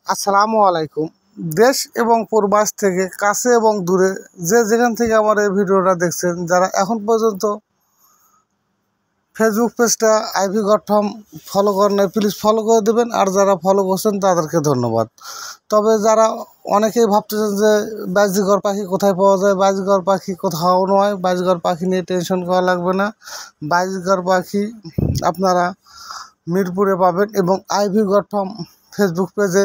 আসসালামু আলাইকুম। দেশ এবং প্রবাস থেকে কাছে এবং দূরে যে যেখান থেকে আমার এই ভিডিওটা দেখছেন, যারা এখন পর্যন্ত ফেসবুক পেজটা আইভি গঠম ফলো করেন নাই, প্লিজ ফলো করে দেবেন। আর যারা ফলো করছেন তাদেরকে ধন্যবাদ। তবে যারা অনেকেই ভাবতেছেন যে বাজিঘর পাখি কোথায় পাওয়া যায়, বাজিঘর পাখি কোথাও নয়, বাজিঘর পাখি নিয়ে টেনশন করা লাগবে না। বাজিঘর পাখি আপনারা মিরপুরে পাবেন এবং আইভি গঠম ফেসবুক পেজে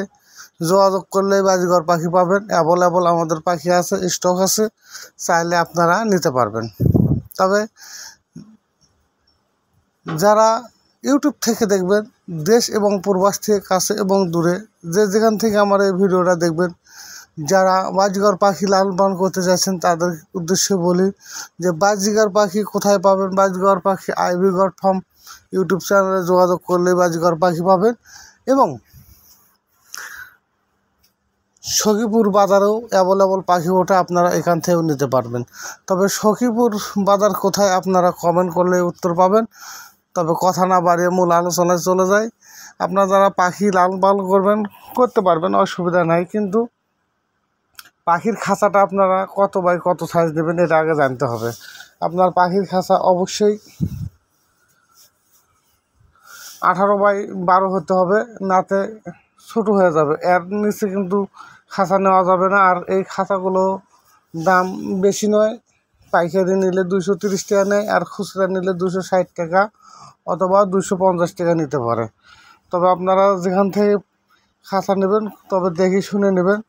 যোগাযোগ করলে বাজিঘর পাখি পাবেন। অ্যাভেলেবল আমাদের পাখি আছে, স্টক আছে, চাইলে আপনারা নিতে পারবেন। তবে যারা ইউটিউব থেকে দেখবেন, দেশ এবং প্রবাস থেকে কাছে এবং দূরে যে যেখান থেকে আমার এই ভিডিওটা দেখবেন, যারা বাজিঘর পাখি লালন পালন করতে চাচ্ছেন তাদের উদ্দেশ্যে বলি যে বাজিঘর পাখি কোথায় পাবেন। বাজিঘর পাখি আইভি গড ফার্ম ইউটিউব চ্যানেলে যোগাযোগ করলে বাজিঘর পাখি পাবেন এবং সখীপুর বাজারেও অ্যাভেলেবল পাখি ওঠে, আপনারা এখান থেকেও নিতে পারবেন। তবে সখীপুর বাজার কোথায় আপনারা কমেন্ট করলে উত্তর পাবেন। তবে কথা না বাড়িয়ে মূল আলোচনায় চলে যায়। আপনারা যারা পাখি লালন পালন করতে পারবেন, অসুবিধা নাই, কিন্তু পাখির খাঁচাটা আপনারা কত বাই কত সাইজ দেবেন এটা আগে জানতে হবে। আপনার পাখির খাঁচা অবশ্যই 18x12 হতে হবে, নাতে ছোটো হয়ে যাবে। এর নিচে কিন্তু খাঁচা নেওয়া যাবে না। আর এই খাঁচাগুলো দাম বেশি নয়, পাইকারি নিলে 230 টাকা নেয়, আর খুচরা নিলে 260 টাকা অথবা 250 টাকা নিতে পারে। তবে আপনারা যেখান থেকে খাঁচা নেবেন তবে দেখে শুনে নেবেন,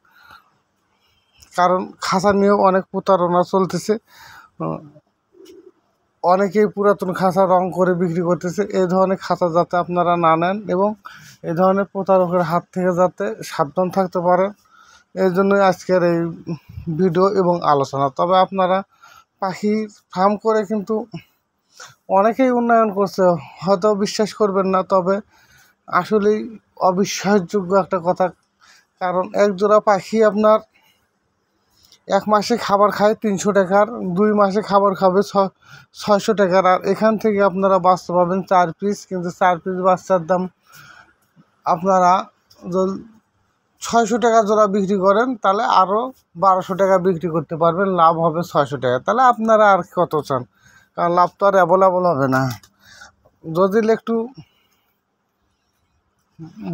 কারণ খাঁচা নিয়েও অনেক প্রতারণা চলতেছে। অনেকেই পুরাতন খাঁচা রং করে বিক্রি করতেছে। এই ধরনের খাঁচা যাতে আপনারা না নেন এবং এই ধরনের প্রতারকের হাত থেকে যাতে সাবধান থাকতে পারেন, এই জন্যই আজকের এই ভিডিও এবং আলোচনা। তবে আপনারা পাখি ফার্ম করে কিন্তু অনেকেই উন্নয়ন করছে, হয়তো বিশ্বাস করবেন না, তবে আসলেই অবিশ্বাসযোগ্য একটা কথা। কারণ এক জোড়া পাখি আপনার 1 মাসে খাবার খায় 300 টাকার, 2 মাসে খাবার খাবে 600 টাকার। আর এখান থেকে আপনারা বাচ্চা পাবেন 4 পিস, কিন্তু 4 পিস বাচ্চার দাম আপনারা যদি 600 টাকা জোড়া বিক্রি করেন তাহলে আরও 1200 টাকা বিক্রি করতে পারবেন, লাভ হবে 600 টাকা। তাহলে আপনারা আর কত চান? কারণ লাভ তো আর অ্যাভেলেবল হবে না। যদি একটু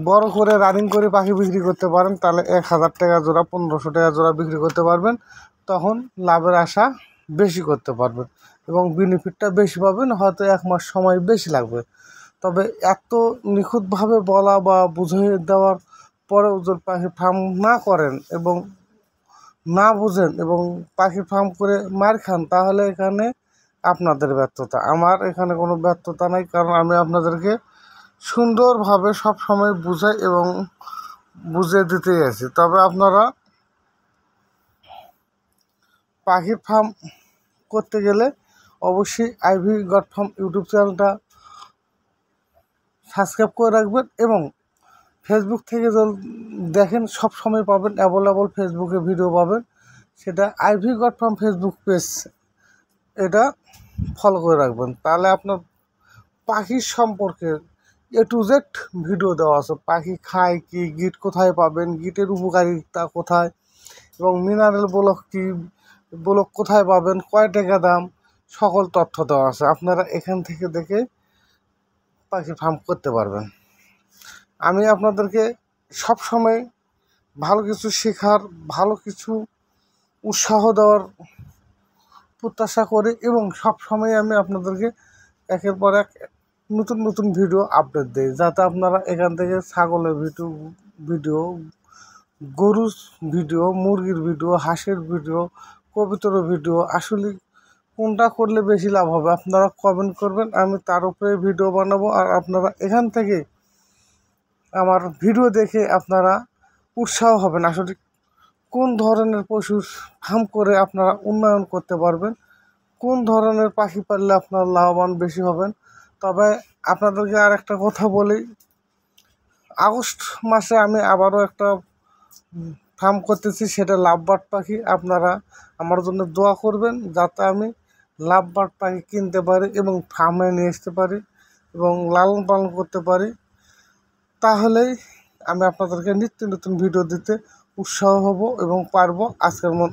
বড় করে রানিং করে পাখি বিক্রি করতে পারেন তাহলে 1000 টাকা জোড়া, 1500 টাকা জোড়া বিক্রি করতে পারবেন। তখন লাভের আশা বেশি করতে পারবেন এবং বেনিফিটটা বেশি পাবেন। হয়তো 1 মাস সময় বেশি লাগবে। তবে এত নিখুঁতভাবে বলা বা বুঝিয়ে দেওয়ার পরেও যদি পাখি ফার্ম না করেন এবং না বুঝেন এবং পাখি ফার্ম করে মার খান, তাহলে এখানে আপনাদের ব্যর্থতা। আমার এখানে কোনো ব্যর্থতা নাই, কারণ আমি আপনাদেরকে সুন্দরভাবে সব সময় বুঝাই এবং বুঝিয়ে দিতেই আছি। তবে আপনারা পাখি ফার্ম করতে গেলে অবশ্যই আইভি গড ফার্ম ইউটিউব চ্যানেলটা সাবস্ক্রাইব করে রাখবেন এবং ফেসবুক থেকে দেখেন সব সময় পাবেন, অ্যাভেলেবল ফেসবুকে ভিডিও পাবেন, সেটা IV God farm Facebook page, এটা ফলো করে রাখবেন। তাহলে আপনার পাখির সম্পর্কে A to Z ভিডিও দেওয়া আছে। পাখি খায় কি, গিট কোথায় পাবেন, গিটের উপকারিতা কোথায় এবং মিনারেল ব্লক কি, ব্লক কোথায় পাবেন, কয় টাকা দাম, সকল তথ্য দেওয়া আছে। আপনারা এখান থেকে দেখে পাখি ফার্ম করতে পারবেন। আমি আপনাদেরকে সব সময় ভালো কিছু শেখার, ভালো কিছু উৎসাহ দেওয়ার প্রত্যাশা করি এবং সব সময় আমি আপনাদেরকে একের পর এক নতুন নতুন ভিডিও আপডেট দিই, যাতে আপনারা এখান থেকে ছাগলের ভিডিও, গরুর ভিডিও, মুরগির ভিডিও, হাঁসের ভিডিও, কবুতরের ভিডিও, আসলে কোনটা করলে বেশি লাভ হবে আপনারা কমেন্ট করবেন, আমি তার উপরে ভিডিও বানাবো। আর আপনারা এখান থেকে আমার ভিডিও দেখে আপনারা উৎসাহ হবেন আসলে কোন ধরনের পশুর ফার্ম করে আপনারা উন্নয়ন করতে পারবেন, কোন ধরনের পাখি পাললে আপনারা লাভবান বেশি হবেন। তবে আপনাদেরকে আর একটা কথা বলি, আগস্ট মাসে আমি আবারও একটা ফার্ম করতেছি, সেটা লাভবার্ড পাখি। আপনারা আমার জন্য দোয়া করবেন যাতে আমি লাভবার্ড পাখি কিনতে পারি এবং ফার্মে নিয়ে আসতে পারি এবং লালন পালন করতে পারি। তাহলেই আমি আপনাদেরকে নিত্য নতুন ভিডিও দিতে উৎসাহ হব এবং পারবো। আজকের মতো